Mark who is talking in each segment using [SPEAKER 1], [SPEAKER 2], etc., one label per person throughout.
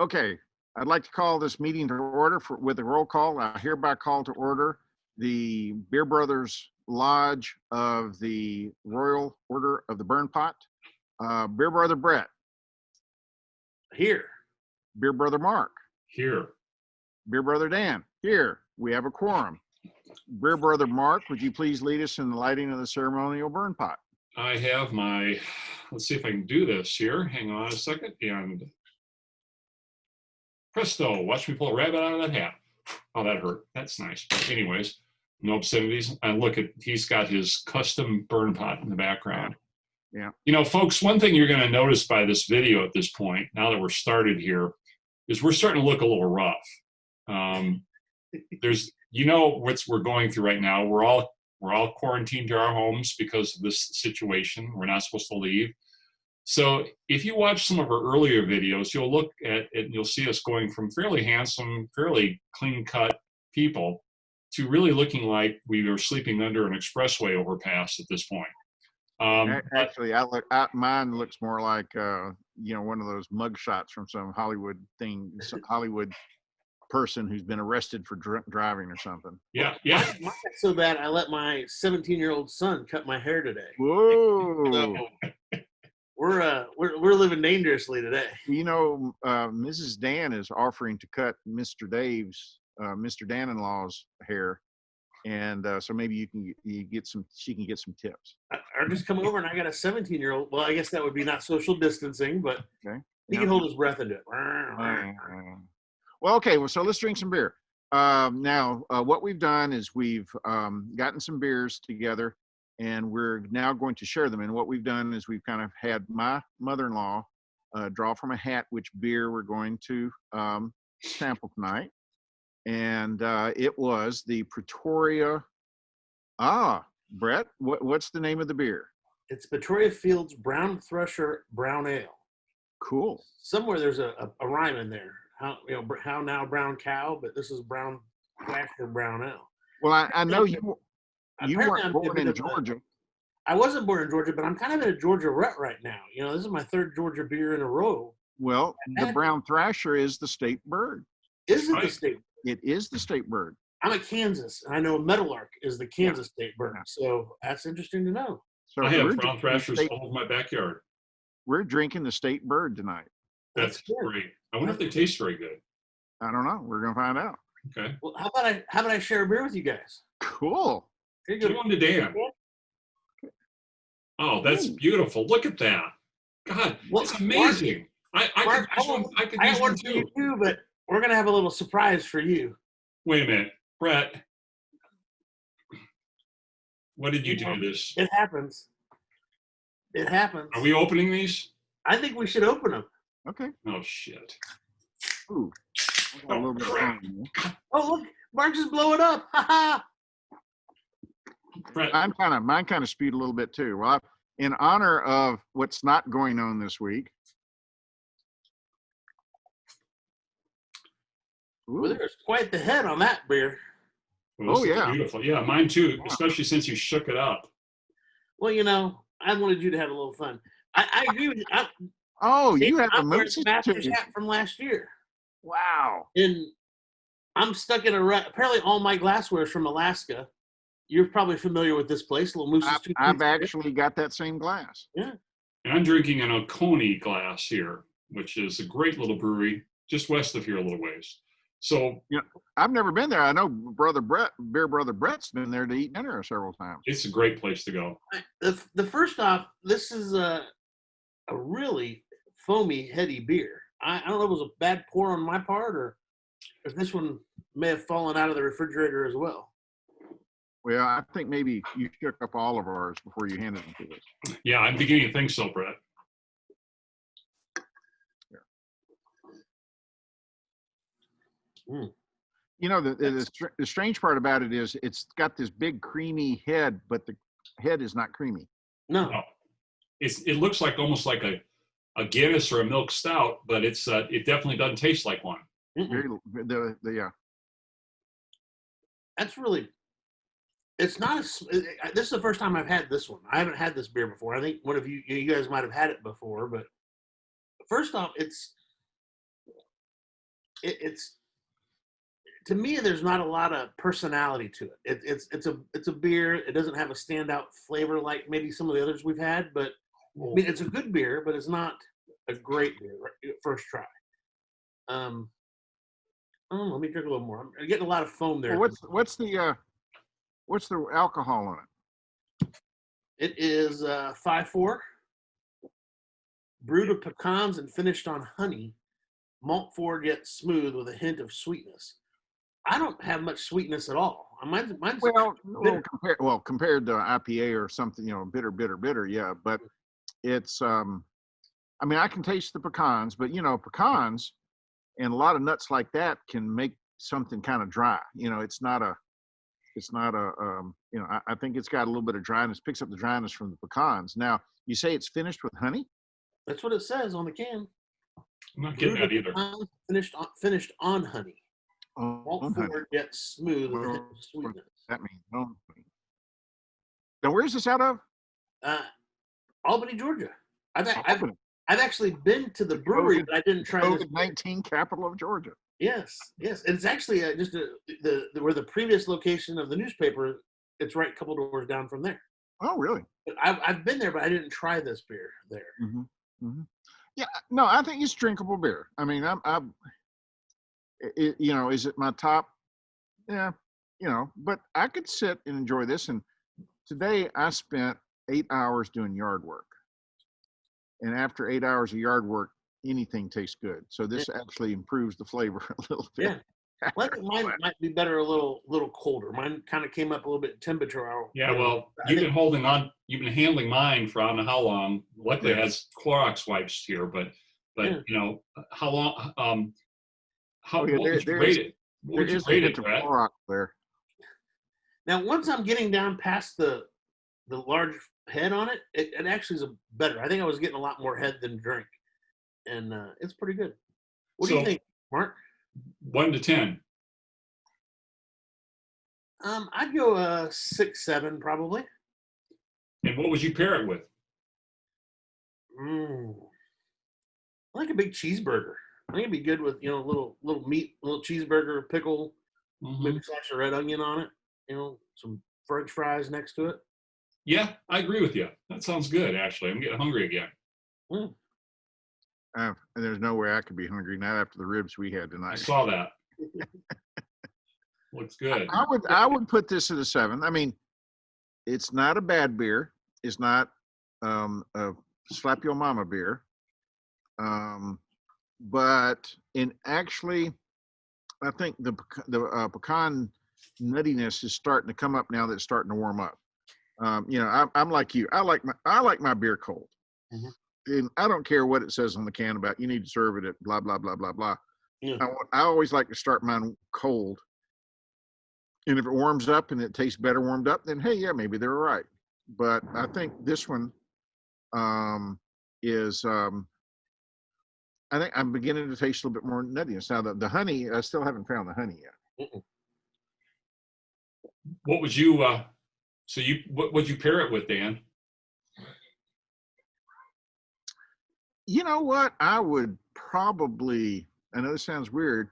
[SPEAKER 1] Okay, I'd like to call this meeting to order with a roll call. I hereby call to order the Beer Brothers Lodge of the Royal Order of the Burn Pot. Beer Brother Brett.
[SPEAKER 2] Here.
[SPEAKER 1] Beer Brother Mark.
[SPEAKER 3] Here.
[SPEAKER 1] Beer Brother Dan. Here. We have a quorum. Beer Brother Mark, would you please lead us in the lighting of the ceremonial burn pot?
[SPEAKER 3] I have my, let's see if I can do this here. Hang on a second. And presto, watch me pull a rabbit out of that hat. Oh, that hurt. That's nice. But anyways, no obscenities. And look at, he's got his custom burn pot in the background.
[SPEAKER 1] Yeah.
[SPEAKER 3] You know, folks, one thing you're going to notice by this video at this point, now that we're started here, is we're starting to look a little rough. There's, you know, what we're going through right now. We're all quarantined to our homes because of this situation. We're not supposed to leave. So if you watch some of our earlier videos, you'll look at it and you'll see us going from fairly handsome, fairly clean-cut people to really looking like we were sleeping under an expressway overpass at this point.
[SPEAKER 1] Actually, mine looks more like you know, one of those mug shots from some Hollywood thing, some Hollywood person who's been arrested for driving or something.
[SPEAKER 3] Yeah.
[SPEAKER 2] Mine got so bad I let my 17-year-old son cut my hair today.
[SPEAKER 1] Whoa!
[SPEAKER 2] So we're living dangerously today.
[SPEAKER 1] You know, Mrs. Dan is offering to cut Mr. Dave's, Mr. Dan-in-law's hair, and so maybe she can get some tips.
[SPEAKER 2] Or just come over and I got a 17-year-old. Well, I guess that would be not social distancing, but
[SPEAKER 1] Okay.
[SPEAKER 2] he can hold his breath into it.
[SPEAKER 1] Well, okay. Well, so let's drink some beer. Now, what we've done is we've gotten some beers together, and we're now going to share them. And what we've done is we've kind of had my mother-in-law draw from a hat which beer we're going to sample tonight. And it was the Pretoria. Brett, what's the name of the beer?
[SPEAKER 2] It's Pretoria Fields Brown Thrasher Brown Ale.
[SPEAKER 1] Cool.
[SPEAKER 2] Somewhere there's a rhyme in there. How now brown cow, but this is brown Thrasher Brown Ale.
[SPEAKER 1] Well, I know you weren't
[SPEAKER 2] I'm
[SPEAKER 1] born in Georgia.
[SPEAKER 2] I wasn't born in Georgia, but I'm kind of in a Georgia rut right now. You know, this is my third Georgia beer in a row.
[SPEAKER 1] Well, the brown thrasher is the state bird.
[SPEAKER 2] Is it the state?
[SPEAKER 1] It is the state bird.
[SPEAKER 2] I'm at Kansas, and I know Meadowlark is the Kansas state bird. So that's interesting to know.
[SPEAKER 1] So
[SPEAKER 3] I have brown thrashers all over my backyard.
[SPEAKER 1] We're drinking the state bird tonight.
[SPEAKER 3] That's great. I wonder if they taste very good.
[SPEAKER 1] I don't know. We're gonna find out.
[SPEAKER 3] Okay.
[SPEAKER 2] Well, how about I share a beer with you guys?
[SPEAKER 1] Cool.
[SPEAKER 2] Here you go.
[SPEAKER 3] Give one to Dan. Oh, that's beautiful. Look at that. God, it's amazing. I could use one too.
[SPEAKER 2] You, but we're gonna have a little surprise for you.
[SPEAKER 3] Wait a minute, Brett. What did you do to this?
[SPEAKER 2] It happens. It happens.
[SPEAKER 3] Are we opening these?
[SPEAKER 2] I think we should open them.
[SPEAKER 1] Okay.
[SPEAKER 3] Oh shit.
[SPEAKER 1] Ooh. A little bit
[SPEAKER 2] Oh look, Mark's is blowing up. Ha ha.
[SPEAKER 3] Brett.
[SPEAKER 1] Mine kind of spewed a little bit too. Well, in honor of what's not going on this week.
[SPEAKER 2] Well, there's quite the head on that beer.
[SPEAKER 3] Well, yeah. Beautiful. Yeah, mine too, especially since you shook it up.
[SPEAKER 2] Well, you know, I wanted you to have a little fun. I agree with you.
[SPEAKER 1] You have the Moses
[SPEAKER 2] Masters hat from last year.
[SPEAKER 1] Wow.
[SPEAKER 2] And I'm stuck in a rut. Apparently all my glassware is from Alaska. You're probably familiar with this place, Little Moose's.
[SPEAKER 1] I've actually got that same glass.
[SPEAKER 2] Yeah.
[SPEAKER 3] And I'm drinking an Oconee glass here, which is a great little brewery just west of here a little ways. So
[SPEAKER 1] yeah, I've never been there. I know Beer Brother Brett's been there to eat dinner several times.
[SPEAKER 3] It's a great place to go.
[SPEAKER 2] The first off, this is a really foamy, heady beer. I don't know if it was a bad pour on my part or if this one may have fallen out of the refrigerator as well.
[SPEAKER 1] Well, I think maybe you shook up all of ours before you handed them to us.
[SPEAKER 3] Yeah, I'm beginning to think so, Brett.
[SPEAKER 1] Mm. You know, the strange part about it is it's got this big creamy head, but the head is not creamy.
[SPEAKER 2] No.
[SPEAKER 3] It looks like almost like a Guinness or a milk stout, but it definitely doesn't taste like one.
[SPEAKER 1] Yeah.
[SPEAKER 2] That's really. It's not. This is the first time I've had this one. I haven't had this beer before. I think one of you guys might have had it before, but first off, it's it's to me, there's not a lot of personality to it. It's a beer. It doesn't have a standout flavor like maybe some of the others we've had, but I mean, it's a good beer, but it's not a great beer. Right? First try. Oh, let me drink a little more. I'm getting a lot of foam there.
[SPEAKER 1] Well, what's the alcohol on it?
[SPEAKER 2] It is 5.4, brewed with pecans and finished on honey, malt forward yet smooth with a hint of sweetness. I don't have much sweetness at all. Mine's
[SPEAKER 1] compared to IPA or something, bitter, yeah. But it's, I mean, I can taste the pecans, but pecans and a lot of nuts like that can make something kind of dry. It's not a, I think it's got a little bit of dryness, picks up the dryness from the pecans. Now, you say it's finished with honey?
[SPEAKER 2] That's what it says on the can.
[SPEAKER 3] I'm not getting that either.
[SPEAKER 2] Finished on honey.
[SPEAKER 1] On
[SPEAKER 2] Malt
[SPEAKER 1] honey.
[SPEAKER 2] forward yet smooth with a hint of sweetness.
[SPEAKER 1] That means on honey. Now, where's this out of?
[SPEAKER 2] Albany, Georgia.
[SPEAKER 1] Albany.
[SPEAKER 2] I've actually been to the brewery, but I didn't try this.
[SPEAKER 1] COVID-19 capital of Georgia.
[SPEAKER 2] Yes. It's actually just where the previous location of the newspaper. It's right a couple doors down from there.
[SPEAKER 1] Oh, really?
[SPEAKER 2] But I've been there, but I didn't try this beer there.
[SPEAKER 1] Mm-hmm. Mm-hmm. Yeah, no, I think it's drinkable beer. I mean, is it my top? Yeah, but I could sit and enjoy this. And today I spent 8 hours doing yard work. And after 8 hours of yard work, anything tastes good. So this actually improves the flavor a little bit.
[SPEAKER 2] Yeah. Well, I think mine might be better a little colder. Mine kind of came up a little bit temperature.
[SPEAKER 3] Yeah, well, you've been handling mine for I don't know how long. Luckily, it has Clorox wipes here, but how long? What would you rate it? What would you rate it, Brad?
[SPEAKER 1] Clorox there.
[SPEAKER 2] Now, once I'm getting down past the large head on it, it actually is better. I think I was getting a lot more head than drink, and it's pretty good. What do you think, Mark?
[SPEAKER 3] 1 to 10.
[SPEAKER 2] I'd go 6, 7 probably.
[SPEAKER 3] And what would you pair it with?
[SPEAKER 2] I like a big cheeseburger. I think it'd be good with little meat, little cheeseburger, pickle, maybe slice of red onion on it. Some French fries next to it.
[SPEAKER 3] Yeah, I agree with you. That sounds good. Actually, I'm getting hungry again.
[SPEAKER 1] There's no way I could be hungry not after the ribs we had tonight.
[SPEAKER 3] I saw that. Looks good.
[SPEAKER 1] I would put this at a 7. I mean, it's not a bad beer. It's not a slap your mama beer. But actually, I think the pecan nuttiness is starting to come up now that it's starting to warm up. I'm like you. I like my beer cold. Mm-hmm. And I don't care what it says on the can about you need to serve it at blah, blah, blah, blah, blah. Yeah. I always like to start mine cold. And if it warms up and it tastes better warmed up, then hey, yeah, maybe they're right. But I think this one is, I think I'm beginning to taste a little bit more nuttiness. Now, the honey, I still haven't found the honey yet.
[SPEAKER 3] What would you, what would you pair it with, Dan?
[SPEAKER 1] You know what? I would probably, I know this sounds weird,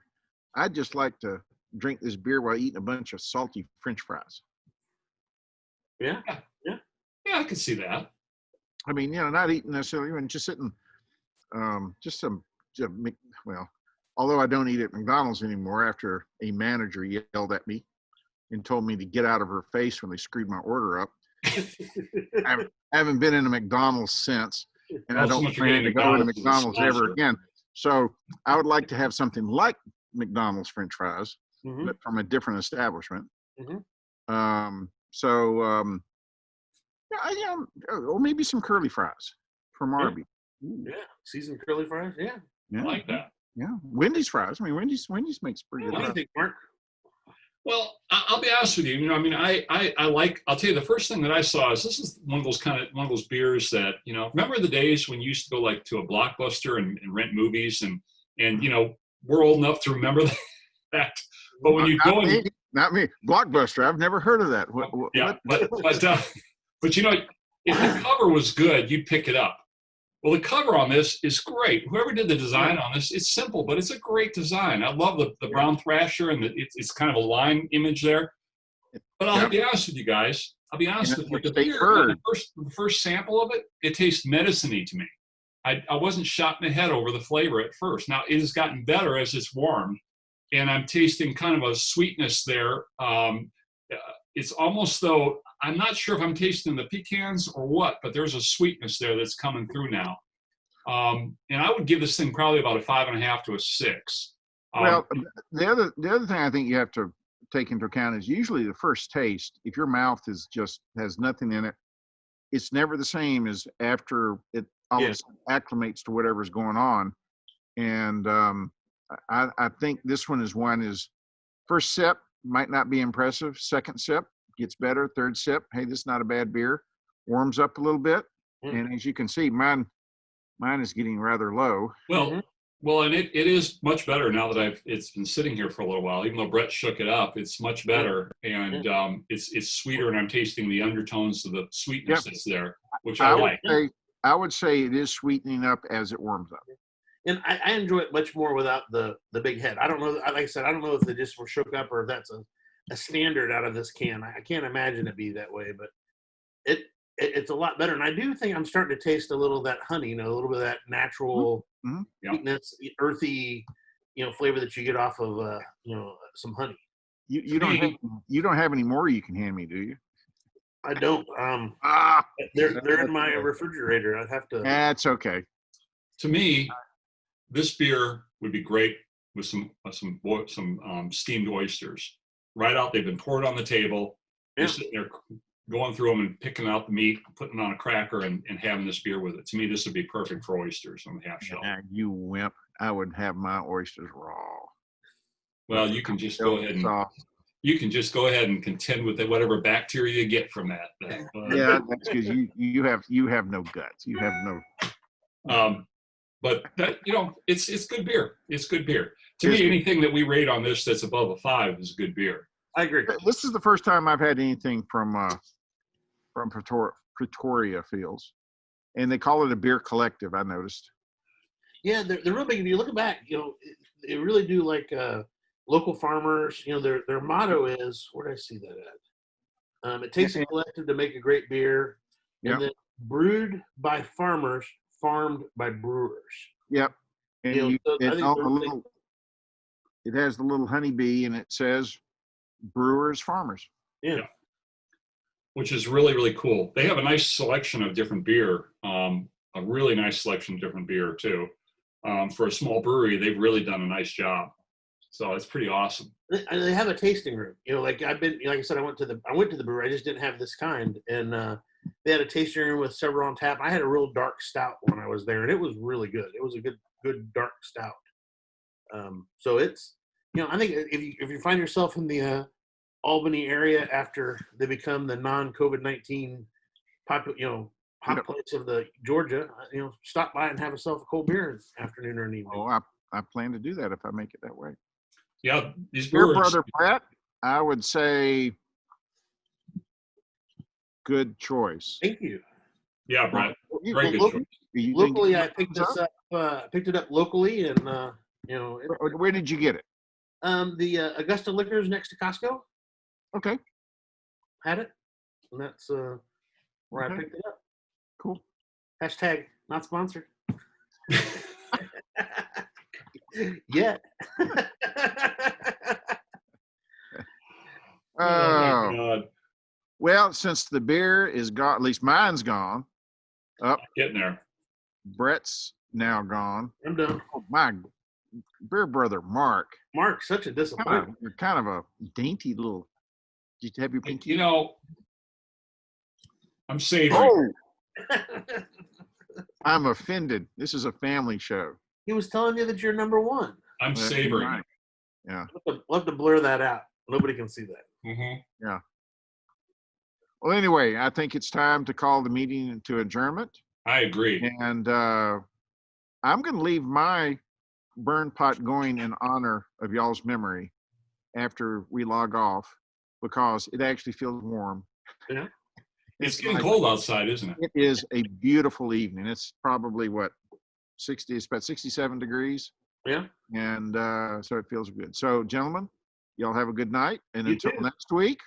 [SPEAKER 1] I'd just like to drink this beer while eating a bunch of salty French fries.
[SPEAKER 2] Yeah,
[SPEAKER 3] I could see that.
[SPEAKER 1] I mean, not eating necessarily, even just sitting, although I don't eat at McDonald's anymore after a manager yelled at me and told me to get out of her face when they screwed my order up. I haven't been in a McDonald's since. And I don't plan to go to McDonald's ever again. So I would like to have something like McDonald's French fries, but from a different establishment. Or maybe some curly fries from Arby's.
[SPEAKER 2] Yeah, seasoned curly fries. Yeah,
[SPEAKER 3] I like that.
[SPEAKER 1] Yeah, Wendy's fries. I mean, Wendy's makes pretty good.
[SPEAKER 2] What do you think, Mark?
[SPEAKER 3] Well, I'll be honest with you. I mean, I'll tell you, the first thing that I saw is this is one of those beers that, remember the days when you used to go like to a Blockbuster and rent movies and we're old enough to remember that. But when you go in,
[SPEAKER 1] not me, Blockbuster, I've never heard of that.
[SPEAKER 3] But if the cover was good, you'd pick it up. Well, the cover on this is great. Whoever did the design on this, it's simple, but it's a great design. I love the brown Thrasher, and it's kind of a line image there. But I'll be honest with you guys. I'll be honest with you. The beer, the first sample of it, it tastes medicine-y to me. I wasn't shot in the head over the flavor at first. Now, it has gotten better as it's warmed, and I'm tasting kind of a sweetness there. It's almost though, I'm not sure if I'm tasting the pecans or what, but there's a sweetness there that's coming through now. And I would give this thing probably about a 5.5 to a 6.
[SPEAKER 1] Well, the other thing I think you have to take into account is usually the first taste, if your mouth is just has nothing in it, it's never the same as after it all of a sudden acclimates to whatever's going on. And I think this one is first sip might not be impressive. Second sip gets better. Third sip, hey, this is not a bad beer. Warms up a little bit. And as you can see, mine is getting rather low.
[SPEAKER 3] Well, and it is much better now that it's been sitting here for a little while. Even though Brett shook it up, it's much better, and it's sweeter, and I'm tasting the undertones of the sweetness that's there, which I like.
[SPEAKER 1] I would say it is sweetening up as it warms up.
[SPEAKER 2] And I enjoy it much more without the big head. I don't know. Like I said, I don't know if they just were shook up or if that's a standard out of this can. I can't imagine it be that way, but it's a lot better. And I do think I'm starting to taste a little of that honey, a little bit of that natural sweetness, earthy, flavor that you get off of, some honey.
[SPEAKER 1] You don't have any more you can hand me, do you?
[SPEAKER 2] I don't. They're in my refrigerator. I'd have to.
[SPEAKER 1] That's okay.
[SPEAKER 3] To me, this beer would be great with some steamed oysters. Right out, they've been poured on the table. You're sitting there going through them and picking out the meat, putting it on a cracker, and having this beer with it. To me, this would be perfect for oysters on the half shell.
[SPEAKER 1] You wimp! I would have my oysters raw.
[SPEAKER 3] Well, you can just go ahead and contend with whatever bacteria you get from that.
[SPEAKER 1] Yeah, that's because you have no guts. You have no.
[SPEAKER 3] But that it's good beer. It's good beer. To me, anything that we rate on this that's above a 5 is good beer.
[SPEAKER 2] I agree.
[SPEAKER 1] This is the first time I've had anything from Pretoria Fields, and they call it a beer collective. I noticed.
[SPEAKER 2] Yeah, they're real big. If you look back, they really do like local farmers. Their motto is, where did I see that at? It takes a collective to make a great beer, and then brewed by farmers, farmed by brewers. Yep.
[SPEAKER 1] And it has the little honeybee, and it says brewers, farmers.
[SPEAKER 2] Yeah.
[SPEAKER 3] Which is really, really cool. They have a nice selection of different beer, a really nice selection of different beer too. For a small brewery, they've really done a nice job. So it's pretty awesome.
[SPEAKER 2] And they have a tasting room. Like I said, I went to the brewery. I just didn't have this kind, and they had a tasting room with several on tap. I had a real dark stout when I was there, and it was really good. It was a good dark stout. So it's, I think if you find yourself in the Albany area after they become the non-COVID-19 hot place of the Georgia, stop by and have yourself a cold beer this afternoon or an evening.
[SPEAKER 1] Oh, I plan to do that if I make it that way.
[SPEAKER 3] Yeah, these
[SPEAKER 1] Your brother Brett, I would say good choice.
[SPEAKER 2] Thank you.
[SPEAKER 3] Yeah, Brett, very good choice.
[SPEAKER 2] Locally, I picked this up. Picked it up locally, and
[SPEAKER 1] where did you get it?
[SPEAKER 2] The Augusta Liquors next to Costco.
[SPEAKER 1] Okay.
[SPEAKER 2] Had it, and that's where I picked it up.
[SPEAKER 1] Cool.
[SPEAKER 2] Hashtag not sponsored. Yeah.
[SPEAKER 1] Oh, God. Well, since the beer is gone, at least mine's gone.
[SPEAKER 3] Getting there.
[SPEAKER 1] Brett's now gone.
[SPEAKER 2] I'm done.
[SPEAKER 1] Oh, my beer brother, Mark.
[SPEAKER 2] Mark, such a disappointment.
[SPEAKER 1] You're kind of a dainty little. Did you have your pinky?
[SPEAKER 3] I'm savoring.
[SPEAKER 1] Oh. I'm offended. This is a family show.
[SPEAKER 2] He was telling you that you're number one.
[SPEAKER 3] I'm savoring.
[SPEAKER 1] Right. Yeah.
[SPEAKER 2] We'll have to blur that out. Nobody can see that.
[SPEAKER 3] Mm-hmm.
[SPEAKER 1] Yeah. Well, anyway, I think it's time to call the meeting to adjournment.
[SPEAKER 3] I agree.
[SPEAKER 1] And I'm going to leave my burn pot going in honor of y'all's memory after we log off, because it actually feels warm.
[SPEAKER 2] Yeah.
[SPEAKER 3] It's getting
[SPEAKER 1] like-
[SPEAKER 3] cold outside, isn't it?
[SPEAKER 1] It is a beautiful evening. It's probably what 60. It's about 67 degrees,
[SPEAKER 2] Yeah.
[SPEAKER 1] and so it feels good. So, gentlemen, y'all have a good night, and
[SPEAKER 2] You
[SPEAKER 1] until
[SPEAKER 2] too.
[SPEAKER 1] next week.